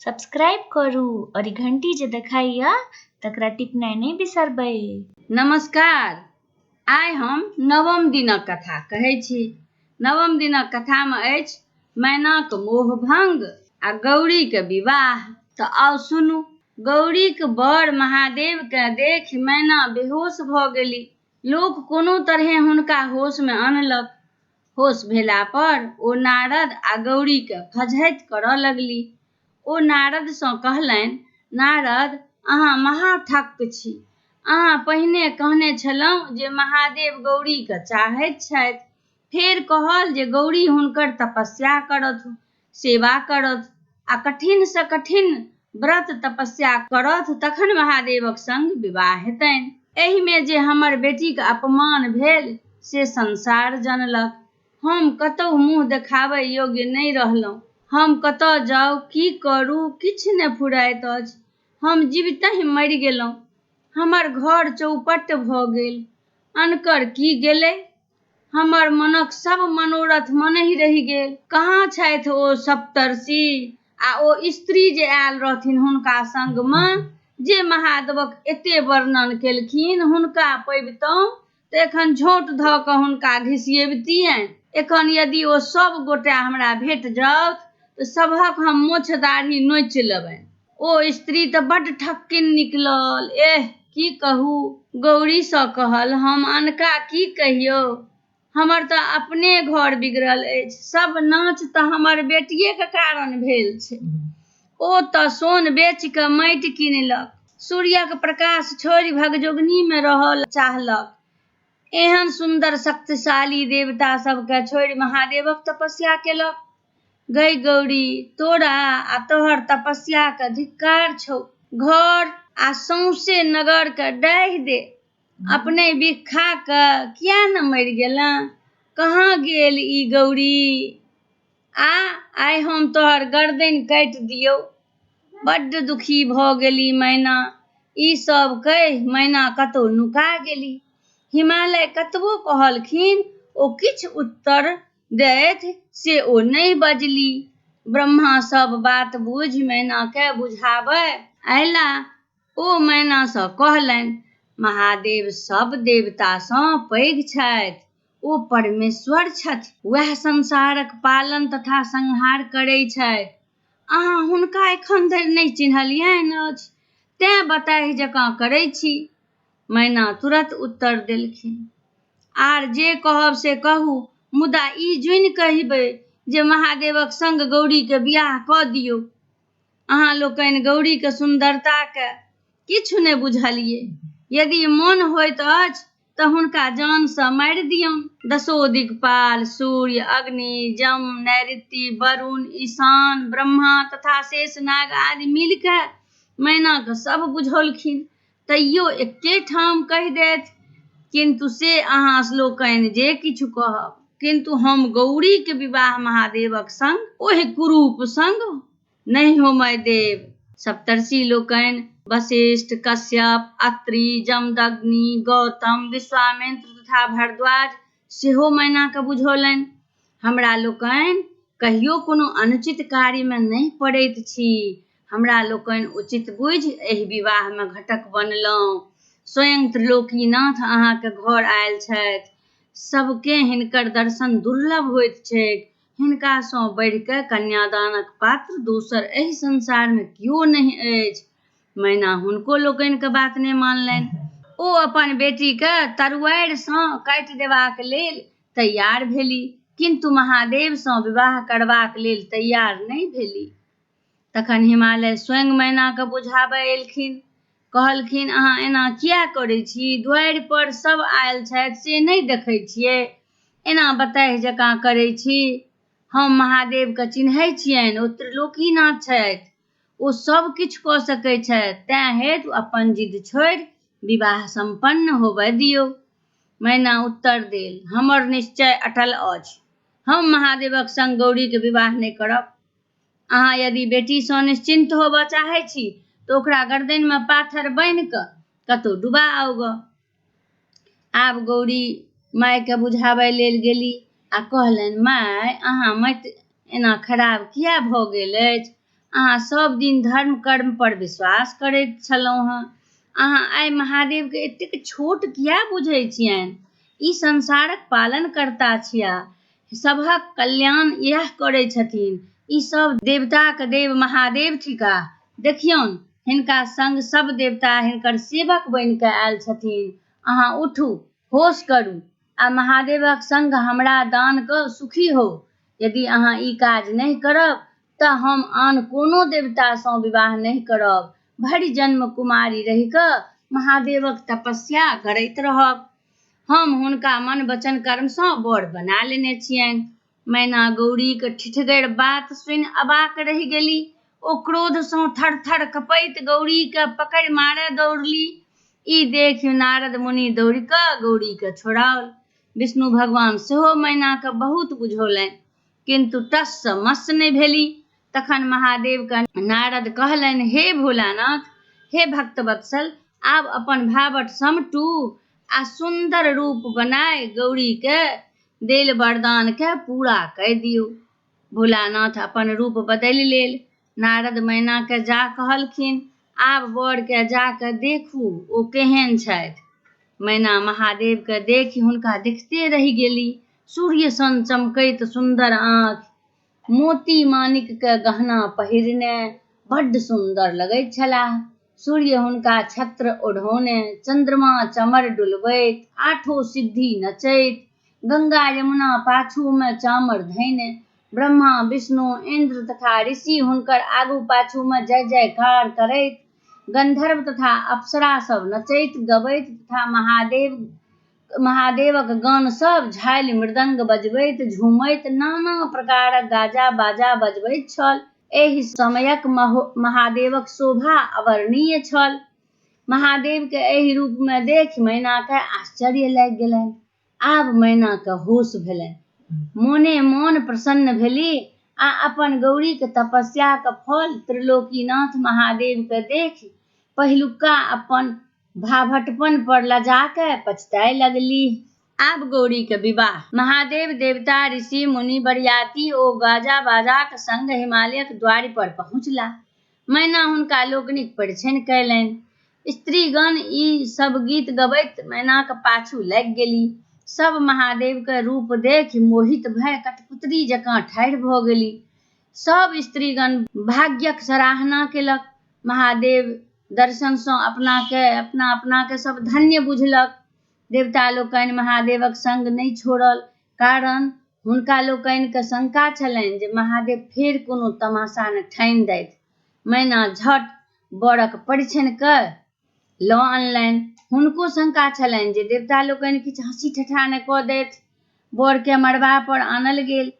Subscribe करू और ई घंटी जे देखाइया तकरा टिपनाइ नहि बिसरबै। नमस्कार। आइ हम नवम दिनक कथा कहै छी। नवम दिनक कथामे अछि मैनाक मोहभंग आ गौरीक विवाह। तऽ आउ सुनू। गौरीक बड़ महादेवकेँ देखि मैना बेहोश भऽ गेली। लोक कोनो तरहे हुनका होशमे अनलक। होश भेला पर ओ नारद आ गौरीकेँ फजहति करऽ लगली। ओ नारदसँ कहलनि, नारद, अहाँ महाठक छी। अहाँ पहिने कहने छलहुँ जे महादेव गौरीके चाहैत छथि। फेर कहल जे गौरी हुनकर तपस्या करथ, सेवा करथ आ कठिनसँ कठिन व्रत तपस्या करथ तखन महादेवक संग विवाह हेतनि। एहिमे जे हमर बेटीक अपमान भेल से संसार जनलक। हम कतहु मुँह देखाबै योग्य नहि रहलहुँ। हम कतऽ जाउ, की करू, किछु नहि फुराइत अछि। हम जीवितहि मरि गेलहुँ। हमर घर चौपट भऽ गेल। अनकर की गेलै? हमर मनक सब मनोरथ मनहि रहि गेल। कहाँ छथि ओ सप्तर्षि आ ओ स्त्री जे आयल रहथिन हुनका संगमे, जे महादेवक एते वर्णन केलखिन? हुनका पबितहुँ तऽ एखन झोंट धऽ कऽ हुनका घिसियेबतियनि। एखन यदि ओ सब गोटा हमरा भेट जाउथ तऽ सभक हम मोछ दाढ़ी नोचि लेबनि। ओ स्त्री तऽ बड्ड ठक्किन निकलल। एह, की कहू। गौरीसँ कहल, हम अनका की कहियौ? हमर तऽ अपने घर बिगड़ल अछि। सब नाच तऽ हमर बेटियेके कारण भेल छै। ओ तऽ सोन बेच कऽ माटि किनलक, सूर्यक प्रकाश छोड़ि भगजोगनीमे रहल चाहलक। एहन सुन्दर शक्तिशाली देवता सबके छोड़ि महादेवक तपस्या केलक। गै गौरी, तोरा आ तोहर तपस्याके धिक्कार छौ। घर आ सौंसे नगरके डाहि दे। अपने बिख खा कऽ किया न मरि गेलैं? कहाँ गेल ई गौरी? आइ हम तोहर गर्दनि काटि दियौ। बड्ड दुखी भऽ गेली मैना। ई सब कहि मैना कतहु नुका गेली। हिमालय कतबो कहलखिन ओ किछु उत्तर दैथ से ओ नहि बजली। ब्रह्मा सब बात बुझि मैनाके बुझाबय अयलाह। ओ मैनासँ कहलनि, महादेव सब देवतासँ पैघ छथि। ओ परमेश्वर छथि। वएह संसारक पालन तथा संहार करै छथि। अहाँ हुनका एखन धरि नहि चिन्हलियनि अछि, तेँ बताहि जकाँ करै छी। मैना तुरत उत्तर देलखिन, आर जे कहब से कहू, मुदा ई जुनि कहिबै जे महादेवक संग गौरीके बियाह कऽ दियौ। अहाँ लोकनि गौरीके सुन्दरताके किछु नहि बुझलियै। यदि मोन होइत अछि तऽ हुनका जानसँ मारि दियौन। दसो दिक्पाल सूर्य, अग्नि, जम, नैऋति, वरुण, ईशान, ब्रह्मा तथा शेषनाग आदि मिलिकऽ मैनाके सब बुझौलखिन, तैयो एके ठाम कहि देथि। किन्तु से अहाँ लोकनि जे किछु कहब, किन्तु हम गौरीके विवाह महादेवक संग, ओहि कुरूप संग नहि होमय देब। सप्तर्षि लोकनि वशिष्ठ, कश्यप, अत्रि, जमदग्नि, गौतम, विश्वामित्र तथा भारद्वाज सेहो मैनाके बुझौलनि। हमरा लोकनि कहियो कोनो अनुचित कार्यमे नहि पड़ैत छी। हमरा लोकनि उचित बुझि एहि विवाहमे घटक बनलहुँ। स्वयं त्रिलोकीनाथ अहाँके घर आयल छथि। सबके हिनकर दर्शन दुर्लभ होइत छैक। हिनकासँ बढ़िकऽ कन्यादानक पात्र दोसर एहि संसारमे कियो नहि अछि। मैना हुनको लोकनिके बात नहि मानलनि। ओ अपन बेटीके तरुआरिसँ काटि देबाक लेल तैयार भेली, किन्तु महादेवसँ विवाह करबाक लेल तैयार नहि भेली। तखन हिमालय स्वयं मैनाके बुझाबय एलखिन। कहलखिन, अहाँ एना किया करै छी? दुआरि पर सब आयल छथि से नहि देखै छियै? एना बताहि जकाँ करै छी? हम महादेवके चिन्है छियनि। ओ त्रिलोकीनाथ छथि। ओ सब किछु कऽ सकै छथि। तेँ हेतु अपन जिद छोड़ि विवाह संपन्न होबय दियौ। मैना उत्तर देल, हमर निश्चय अटल अछि। हम महादेवक संग गौरीके विवाह नहि करब। अहाँ यदि बेटीसँ निश्चिन्त होबऽ चाहै छी तऽ ओकरा गर्दनिमे पाथर बान्हि कऽ कतहु डुबा आउ ग। आब गौरी मायके बुझाबै लेल गेली आ कहलनि, माय, अहाँ मति एना खराब किया भऽ गेल अछि? अहाँ सब दिन धर्म कर्म पर विश्वास करैत छलहुँ हेँ। अहाँ आइ महादेवके एतेक छोट किया बुझैत छियनि? ई संसारक पालन करता छिया, सभक कल्याण इएह करै छथिन। ई सब देवताक देव महादेव थिकाह। देखियौन, हिनका संग सब देवता हिनकर सेवक बनि कऽ आयल छथिन। अहाँ उठू, होश करू आ महादेवक संग हमरा दान कऽ सुखी हो। यदि अहाँ ई काज नहि करब तऽ हम आन कोनो देवतासँ विवाह नहि करब। भरि जन्म कुमारी रहि कऽ महादेवक तपस्या करैत रहब। हम हुनका मन वचन कर्मसँ बर बना लेने छियनि। मैना गौरीक ठिठगर बात सुनि अवाक रहि गेली। ओ क्रोधसँ थर थर कपैत गौरीके पकड़ि मारय दौड़ली। ई देखि नारद मुनि दौड़ि कऽ गौरीके छोड़ाओल। विष्णु भगवान सेहो मैनाके बहुत बुझौलनि, किन्तु टस सँ मस नहि भेली। तखन महादेवके नारद कहलनि, हे भोलानाथ, हे भक्तवत्सल, आब अपन भावट समटू आ सुन्दर रूप बनाय गौरीके देल वरदानके पूरा कऽ दियौ। भोलानाथ अपन रूप बदलि लेल। नारद मैनाके जा कहलखिन, आब बरके जा कऽ देखू ओ केहन छथि। मैना महादेवके देखि हुनका देखते रहि गेली। सूर्य सन चमकैत सुन्दर आँखि, मोती माणिकके गहना पहिरने बड्ड सुन्दर लगैत छलाह। सूर्य हुनका छत्र ओढ़ौने, चंद्रमा चमर डुलबैत, आठों सिद्धि नचैत, गंगा यमुना पाछूमे चामर धैने, ब्रह्मा विष्णु इंद्र तथा ऋषि हुनकर आगू पाछूमे जय जयकार करैत, गंधर्व तथा अप्सरा सब नचैत गबैत तथा महादेवक गान सब झालि मृदंग बजबैत झूमैत नाना प्रकारक गाजा बाजा बजबैत छल। एहि समयक महादेवक शोभा अवर्णनीय छल। महादेवके एहि रूपमे देखि मैनाके आश्चर्य लागि गेलनि। आब मैनाके होश भेलनि। मोने मोन प्रसन्न भेली आ अपन गौरीके तपस्याके फल त्रिलोकीनाथ महादेवके देखि पहिलुका अपन भाभटपन पर लजा के पछताए लगली। आब गौरीके विवाह। महादेव देवता ऋषि मुनि बरियाती ओ गाजा बाजाक संग हिमालयक द्वारि पर पहुँचला। मैना हुनका लोकनिक परिछनि कयलनि। स्त्रीगण ई सब गीत गबैत मैनाक पाछू लागि गेली। सब महादेवके रूप देखि मोहित भय कठपुतली जकाँ ठाढ़ भऽ गेली। सब स्त्रीगण भाग्यक सराहना केलक। महादेव दर्शनसँ अपना अपनाके सब धन्य बुझलक। देवता लोकनि महादेवक संग नहि छोड़ल, कारण हुनका लोकनिके शंका छलनि जे महादेव फेर कोनो तमाशा न ठानि दैथ। मैना झट बरक परिछनि कऽ लऽ अनलनि। हुनको शंका छलनि जे देवता लोकनि किछु हँसी ठट्ठा न कऽ दैथ। बरके मड़बा पर आनल गेल।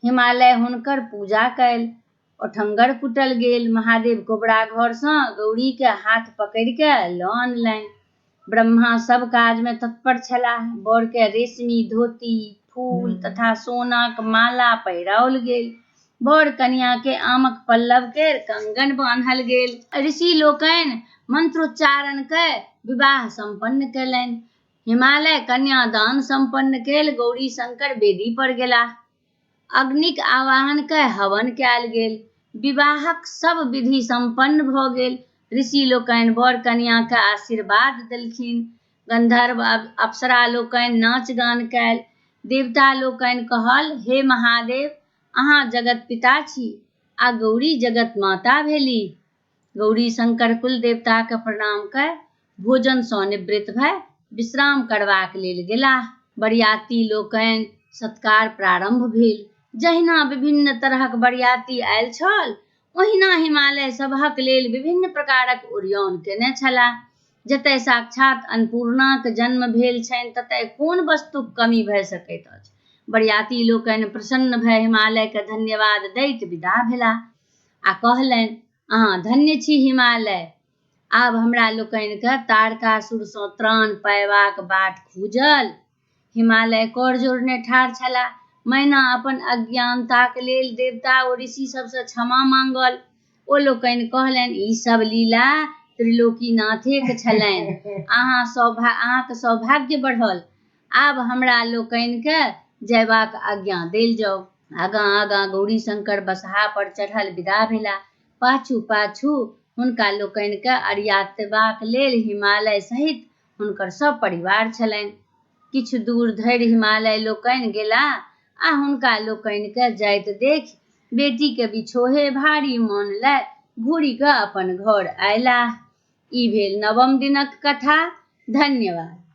हिमालय हुनकर पूजा कयल, ओठंगर कुटल गेल। महादेव कोबरा घरसँ गौरीके हाथ पकड़ि कऽ लऽ अनलनि। ब्रह्मा सब काजमे तत्पर छलाह। बरके रेशमी धोती, फूल तथा सोनाक माला पहिराओल गेल। बर कन्याके आमक पल्लव केर कंगन बान्हल गेल। ऋषि लोकनि मंत्रोच्चारण कऽ विवाह संपन्न कयलनि। हिमालय कन्यादान संपन्न केल। गौरी शंकर वेदी पर गेलाह। अग्निक आवाहन कऽ हवन कयल गेल। विवाहक सब विधि संपन्न भऽ गेल। ऋषि लोकनि बर कन्याके आशीर्वाद देलखिन। गंधर्व अप्सरा लोकनि नाच गान कयल। देवता लोकनि कहल, हे महादेव, अहाँ जगत पिता छी आ गौरी जगत माता भेली। गौरी शंकर कुल देवताके प्रणाम कऽ भोजनसँ निवृत्त भऽ विश्राम करबाक लेल गेलाह। बरियाती लोकनि सत्कार प्रारंभ भेल। जहिना विभिन्न तरहक बरियाती आयल छल, ओहिना हिमालय सभक लेल विभिन्न प्रकारक ओरियौन केने छलाह। जतय साक्षात अन्नपूर्णाक जन्म भेल छनि, ततय कोन वस्तुक कमी भऽ सकैत अछि। बरियाती लोकनि प्रसन्न भऽ हिमालयके धन्यवाद दैत विदा भेलाह आ कहलनि, अहाँ धन्य छी हिमालय। आब हमरा लोकनिके तारकासुरसँ त्राण पयबाक बाट खूजल। हिमालय कर जोड़ने ठाढ़ छलाह। मैना अपन अज्ञानताक लेल देवता ओ ऋषि सबसँ क्षमा मांगल। ओ लोकनि कहलनि, ई सब लीला त्रिलोकीनाथेक छलनि। अहाँके सौभाग्य बढ़ल। आब हमरा लोकनिके जयबाक आज्ञा देल जाउ। आगाँ आगाँ गौरी शंकर बसहा पर चढ़ल विदा भेला। पाछू पाछू हुनका लोकनिके अरियातबाक लेल हिमालय सहित हुनकर सब परिवार छलनि। किछु दूर धरि हिमालय लोकनि गेलाह आ हुनका लोकनिके जाइत देखि बेटीके बिछोहे भारी मोन लय घुरि कऽ अपन घर अयलाह। ई भेल नवम दिनक कथा। धन्यवाद।